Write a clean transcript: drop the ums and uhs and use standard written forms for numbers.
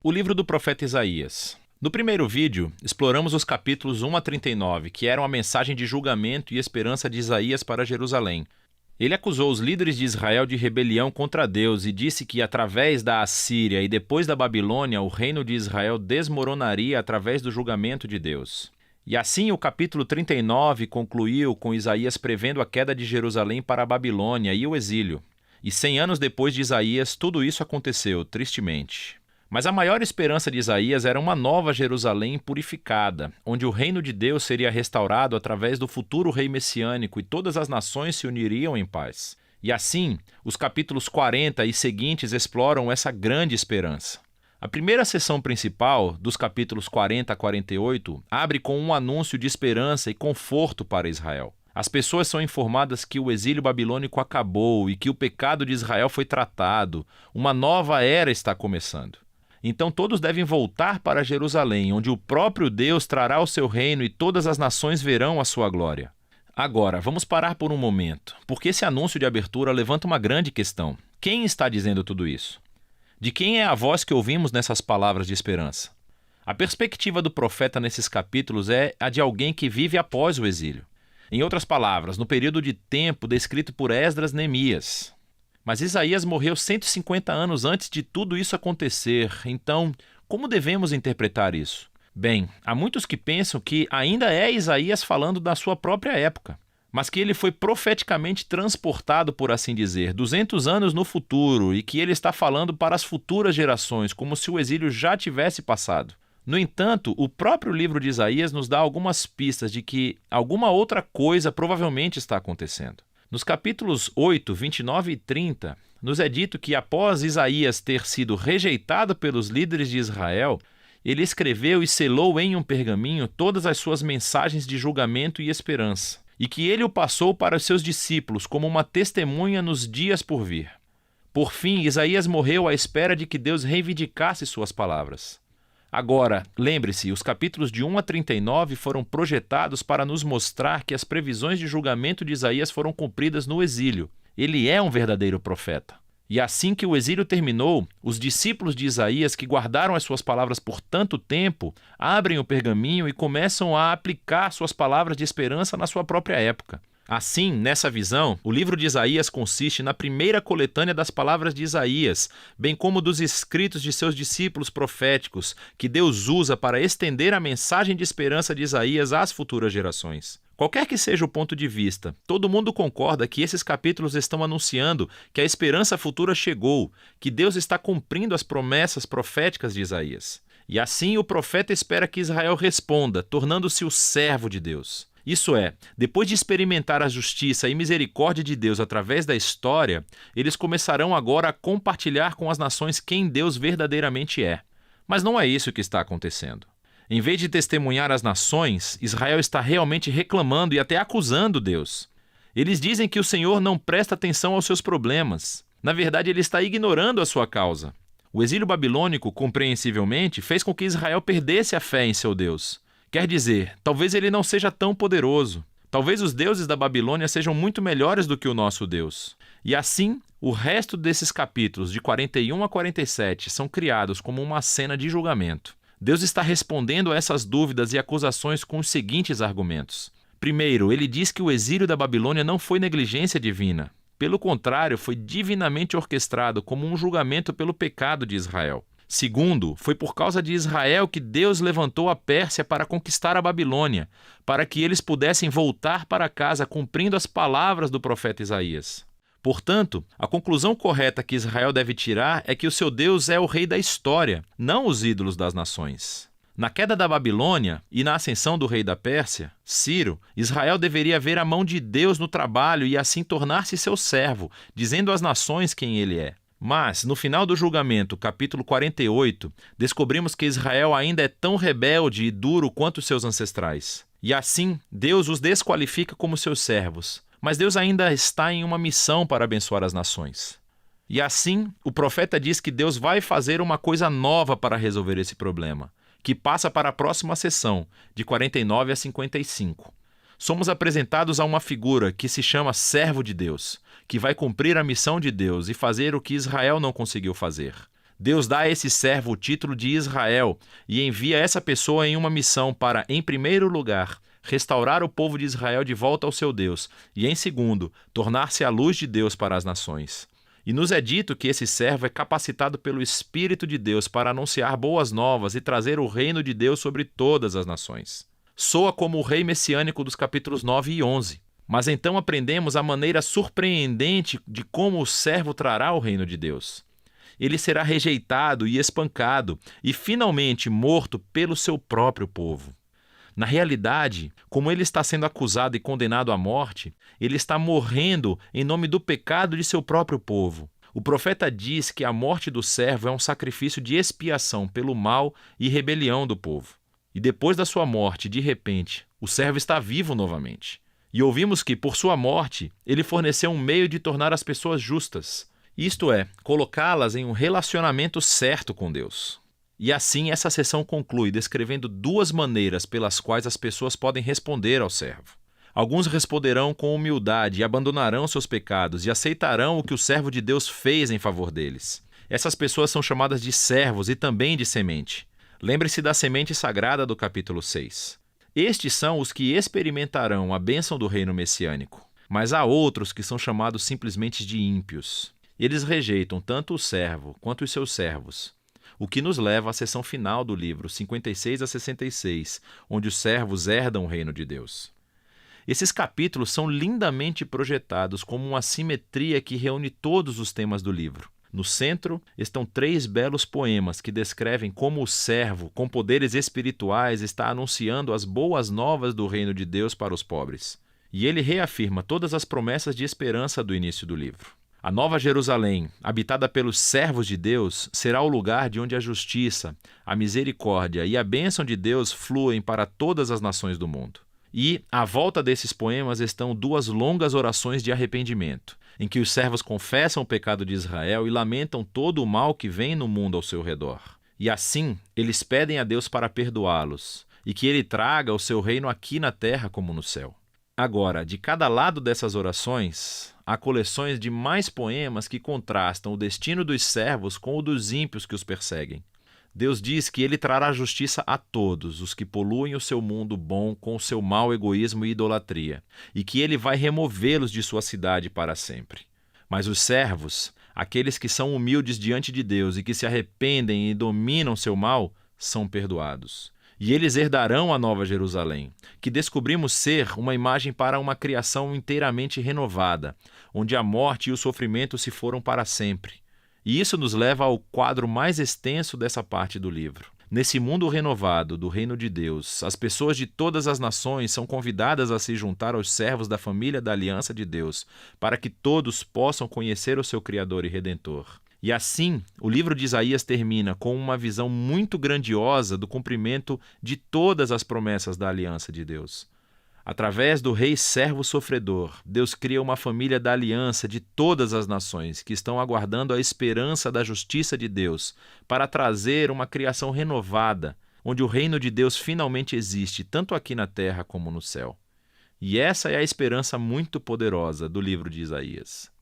O livro do profeta Isaías. No primeiro vídeo, exploramos os capítulos 1 a 39, que eram a mensagem de julgamento e esperança de Isaías para Jerusalém. Ele acusou os líderes de Israel de rebelião contra Deus e disse que através da Assíria e depois da Babilônia, o reino de Israel desmoronaria através do julgamento de Deus. E assim o capítulo 39 concluiu com Isaías prevendo a queda de Jerusalém para a Babilônia e o exílio. E 100 anos depois de Isaías, tudo isso aconteceu, tristemente. Mas a maior esperança de Isaías era uma nova Jerusalém purificada, onde o reino de Deus seria restaurado através do futuro rei messiânico e todas as nações se uniriam em paz. E assim, os capítulos 40 e seguintes exploram essa grande esperança. A primeira sessão principal, dos capítulos 40 a 48, abre com um anúncio de esperança e conforto para Israel. As pessoas são informadas que o exílio babilônico acabou e que o pecado de Israel foi tratado. Uma nova era está começando. Então todos devem voltar para Jerusalém, onde o próprio Deus trará o seu reino e todas as nações verão a sua glória. Agora, vamos parar por um momento, porque esse anúncio de abertura levanta uma grande questão. Quem está dizendo tudo isso? De quem é a voz que ouvimos nessas palavras de esperança? A perspectiva do profeta nesses capítulos é a de alguém que vive após o exílio. Em outras palavras, no período de tempo descrito por Esdras Neemias. Mas Isaías morreu 150 anos antes de tudo isso acontecer, então como devemos interpretar isso? Bem, há muitos que pensam que ainda é Isaías falando da sua própria época, mas que ele foi profeticamente transportado, por assim dizer, 200 anos no futuro e que ele está falando para as futuras gerações, como se o exílio já tivesse passado. No entanto, o próprio livro de Isaías nos dá algumas pistas de que alguma outra coisa provavelmente está acontecendo. Nos capítulos 8, 29 e 30, nos é dito que após Isaías ter sido rejeitado pelos líderes de Israel, ele escreveu e selou em um pergaminho todas as suas mensagens de julgamento e esperança, e que ele o passou para os seus discípulos como uma testemunha nos dias por vir. Por fim, Isaías morreu à espera de que Deus reivindicasse suas palavras. Agora, lembre-se, os capítulos de 1 a 39 foram projetados para nos mostrar que as previsões de julgamento de Isaías foram cumpridas no exílio. Ele é um verdadeiro profeta. E assim que o exílio terminou, os discípulos de Isaías, que guardaram as suas palavras por tanto tempo, abrem o pergaminho e começam a aplicar suas palavras de esperança na sua própria época. Assim, nessa visão, o livro de Isaías consiste na primeira coletânea das palavras de Isaías, bem como dos escritos de seus discípulos proféticos, que Deus usa para estender a mensagem de esperança de Isaías às futuras gerações. Qualquer que seja o ponto de vista, todo mundo concorda que esses capítulos estão anunciando que a esperança futura chegou, que Deus está cumprindo as promessas proféticas de Isaías. E assim o profeta espera que Israel responda, tornando-se o servo de Deus. Isso é, depois de experimentar a justiça e misericórdia de Deus através da história, eles começarão agora a compartilhar com as nações quem Deus verdadeiramente é. Mas não é isso que está acontecendo. Em vez de testemunhar às nações, Israel está realmente reclamando e até acusando Deus. Eles dizem que o Senhor não presta atenção aos seus problemas. Na verdade, ele está ignorando a sua causa. O exílio babilônico, compreensivelmente, fez com que Israel perdesse a fé em seu Deus. Quer dizer, talvez ele não seja tão poderoso. Talvez os deuses da Babilônia sejam muito melhores do que o nosso Deus. E assim, o resto desses capítulos, de 41 a 47, são criados como uma cena de julgamento. Deus está respondendo a essas dúvidas e acusações com os seguintes argumentos. Primeiro, ele diz que o exílio da Babilônia não foi negligência divina. Pelo contrário, foi divinamente orquestrado como um julgamento pelo pecado de Israel. Segundo, foi por causa de Israel que Deus levantou a Pérsia para conquistar a Babilônia, para que eles pudessem voltar para casa cumprindo as palavras do profeta Isaías. Portanto, a conclusão correta que Israel deve tirar é que o seu Deus é o rei da história, não os ídolos das nações. Na queda da Babilônia e na ascensão do rei da Pérsia, Ciro, Israel deveria ver a mão de Deus no trabalho e assim tornar-se seu servo, dizendo às nações quem ele é. Mas, no final do julgamento, capítulo 48, descobrimos que Israel ainda é tão rebelde e duro quanto seus ancestrais. E assim, Deus os desqualifica como seus servos. Mas Deus ainda está em uma missão para abençoar as nações. E assim, o profeta diz que Deus vai fazer uma coisa nova para resolver esse problema, que passa para a próxima sessão, de 49 a 55. Somos apresentados a uma figura que se chama servo de Deus, que vai cumprir a missão de Deus e fazer o que Israel não conseguiu fazer. Deus dá a esse servo o título de Israel e envia essa pessoa em uma missão para, em primeiro lugar, restaurar o povo de Israel de volta ao seu Deus e, em segundo, tornar-se a luz de Deus para as nações. E nos é dito que esse servo é capacitado pelo Espírito de Deus para anunciar boas novas e trazer o reino de Deus sobre todas as nações. Soa como o rei messiânico dos capítulos 9 e 11. Mas então aprendemos a maneira surpreendente de como o servo trará o reino de Deus. Ele será rejeitado e espancado e finalmente morto pelo seu próprio povo. Na realidade, como ele está sendo acusado e condenado à morte, ele está morrendo em nome do pecado de seu próprio povo. O profeta diz que a morte do servo é um sacrifício de expiação pelo mal e rebelião do povo. E depois da sua morte, de repente, o servo está vivo novamente. E ouvimos que, por sua morte, ele forneceu um meio de tornar as pessoas justas. Isto é, colocá-las em um relacionamento certo com Deus. E assim essa sessão conclui descrevendo duas maneiras pelas quais as pessoas podem responder ao servo. Alguns responderão com humildade e abandonarão seus pecados e aceitarão o que o servo de Deus fez em favor deles. Essas pessoas são chamadas de servos e também de semente. Lembre-se da semente sagrada do capítulo 6. Estes são os que experimentarão a bênção do reino messiânico. Mas há outros que são chamados simplesmente de ímpios. Eles rejeitam tanto o servo quanto os seus servos. O que nos leva à seção final do livro, 56 a 66, onde os servos herdam o reino de Deus. Esses capítulos são lindamente projetados como uma simetria que reúne todos os temas do livro. No centro estão 3 belos poemas que descrevem como o servo, com poderes espirituais, está anunciando as boas novas do reino de Deus para os pobres. E ele reafirma todas as promessas de esperança do início do livro. A Nova Jerusalém, habitada pelos servos de Deus, será o lugar de onde a justiça, a misericórdia e a bênção de Deus fluem para todas as nações do mundo. E, à volta desses poemas, estão 2 longas orações de arrependimento, em que os servos confessam o pecado de Israel e lamentam todo o mal que vem no mundo ao seu redor. E assim, eles pedem a Deus para perdoá-los, e que ele traga o seu reino aqui na terra como no céu. Agora, de cada lado dessas orações, há coleções de mais poemas que contrastam o destino dos servos com o dos ímpios que os perseguem. Deus diz que ele trará justiça a todos os que poluem o seu mundo bom com o seu mau egoísmo e idolatria, e que ele vai removê-los de sua cidade para sempre. Mas os servos, aqueles que são humildes diante de Deus e que se arrependem e dominam seu mal, são perdoados. E eles herdarão a Nova Jerusalém, que descobrimos ser uma imagem para uma criação inteiramente renovada, onde a morte e o sofrimento se foram para sempre. E isso nos leva ao quadro mais extenso dessa parte do livro. Nesse mundo renovado do reino de Deus, as pessoas de todas as nações são convidadas a se juntar aos servos da família da aliança de Deus, para que todos possam conhecer o seu Criador e Redentor. E assim, o livro de Isaías termina com uma visão muito grandiosa do cumprimento de todas as promessas da aliança de Deus. Através do rei servo sofredor, Deus cria uma família da aliança de todas as nações que estão aguardando a esperança da justiça de Deus para trazer uma criação renovada, onde o reino de Deus finalmente existe, tanto aqui na terra como no céu. E essa é a esperança muito poderosa do livro de Isaías.